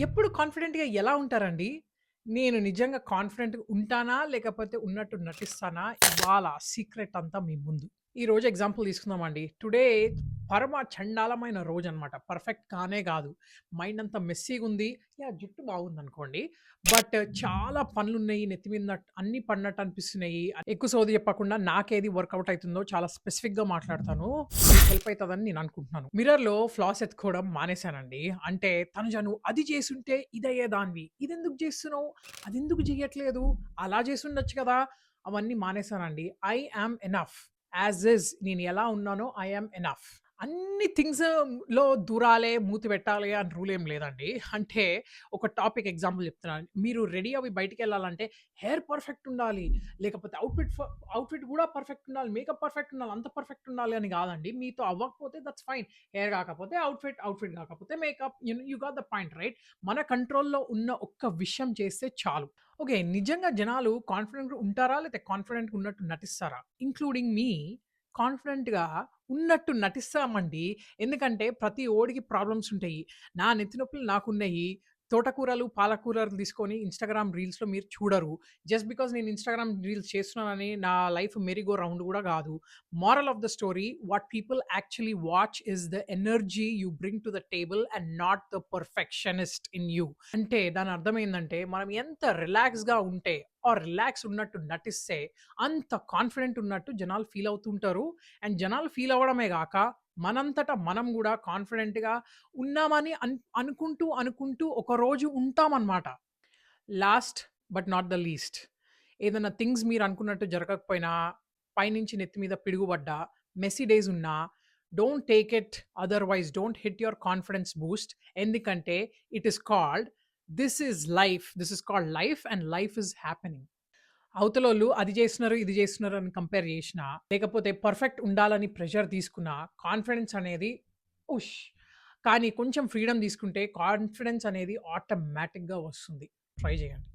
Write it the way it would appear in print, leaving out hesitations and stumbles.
ఎప్పుడు కాన్ఫిడెంట్‌గా ఎలా ఉంటారండి? నేను నిజంగా కాన్ఫిడెంట్‌గా ఉంటానా? లేకపోతే ఉన్నట్టు నటిస్తానా? ఇవాళ సీక్రెట్ అంతా మీ ముందు. ఈరోజు ఎగ్జాంపుల్ తీసుకుందామండి. టుడే పరమ చండాలమైన రోజనమాట. పర్ఫెక్ట్ కానే కాదు. మైండ్ అంతా మెస్సీగుంది. జుట్టు బాగుందనుకోండి. బట్ చాలా పనులున్నయి. నెత్తి మీద అన్నీ పడినట్టు అనిపిస్తున్నాయి. ఎక్కువ సోది చెప్పకుండా నాకేది వర్కౌట్ అయితుందో చాలా స్పెసిఫిక్‌గా మాట్లాడతాను. మీకు హెల్ప్ అయితదని నేను అనుకుంటున్నాను. మిర్రర్‌లో ఫ్లాస్ ఎతుక్కోవడం మానేశానండి. అంటే తనుజ నువ్వు అది చేసుంటే ఇదయ్యేదానివి. ఇదెందుకు చేస్తున్నావు? అదెందుకు చెయ్యట్లేదు? అలా చేసుండొచ్చు కదా! అవన్నీ మానేశానండి. I am enough. As is నేను ఎలా ఉన్నానో ఐ యామ్ ఎనఫ్. అన్ని థింగ్స్‌లో దూరాలే, మూతి పెట్టాలి అని రూల్ ఏం లేదండి. అంటే ఒక టాపిక్ ఎగ్జాంపుల్ చెప్తున్నాను. మీరు రెడీ అవ్వి బయటికెళ్ళాలంటే హెయిర్ పర్ఫెక్ట్ ఉండాలి. లేకపోతే అవుట్‌ఫిట్ గూడా పర్ఫెక్ట్ ఉండాలి. మేకప్ పర్ఫెక్ట్ ఉండాలి. అంత పర్ఫెక్ట్ ఉండాలి అని గాదండి. మీతో అవ్వకపోతే దట్స్ ఫైన్. హెయిర్ గాకపోతే అవుట్‌ఫిట్ గాకపోతే makeup. You got the point right? మన కంట్రోల్‌లో ఉన్న ఒక్క విషయం చేస్తే చాలు. ఓకే. నిజంగా జనాలు కాన్ఫిడెంట్‌గా ఉంటారా? లేతే కాన్ఫిడెంట్‌గా ఉన్నట్టు నటిస్తారా? ఇంక్లూడింగ్ మీ కాన్ఫిడెంట్‌గా ఉన్నట్టు నటిస్తామండి. ఎందుకంటే ప్రతి ఓడికి ప్రాబ్లమ్స్ ఉంటాయి. నా నెత్తి నొప్పులు నాకున్నయి. తోటకూరలు, పాలకూరలు తీసుకొని ఇన్‌స్టాగ్రామ్ రీల్స్‌లో మీరు చూడరు. జస్ట్ బికాజ్ నేను ఇన్‌స్టాగ్రామ్ రీల్స్ చేస్తున్నానని నా లైఫ్ మెరీ గో రౌండ్ గూడా గాదు. Moral of the story what people actually watch is the energy you bring to the table and not the perfectionist in you. అంటే దాని అర్థం ఏందంటే మనం ఎంత రిలాక్స్‌గా ఉంటే రిలాక్స్ ఉన్నట్టు నటిస్తే అంత కాన్ఫిడెంట్ ఉన్నట్టు జనాలు ఫీల్ అవుతుంటారు. అండ్ జనాలు ఫీల్ అవ్వడమే గాక మనంతట మనం గూడా కాన్ఫిడెంట్‌గా ఉన్నామని అనుకుంటూ ఒకరోజు ఉంటామనమాట. Last but not the least. ఏదన్నా థింగ్స్ మీరనుకున్నట్టు జరగకపోయినా, పైనుంచి నెత్తి మీద పిడుగు పడ్డా, మెస్సీ డేస్ ఉన్నా, don't take it otherwise don't hit your confidence boost. ఎందుకంటే it is called this is life. This is called life and life is happening. అవతలోళ్ళు అది జేస్తున్నారు, ఇది జేస్తున్నారు అని కంపేర్ జేషినా, లేకపోతే పర్ఫెక్ట్ ఉండాలని ప్రెషర్ తీసుకున్నా, కాన్ఫిడెన్స్ అనేది ఉష్! కానీ కొంచెం ఫ్రీడమ్ తీసుకుంటే కాన్ఫిడెన్స్ అనేది ఆటోమేటిక్‌గా వస్తుంది. ట్రై జేయండి.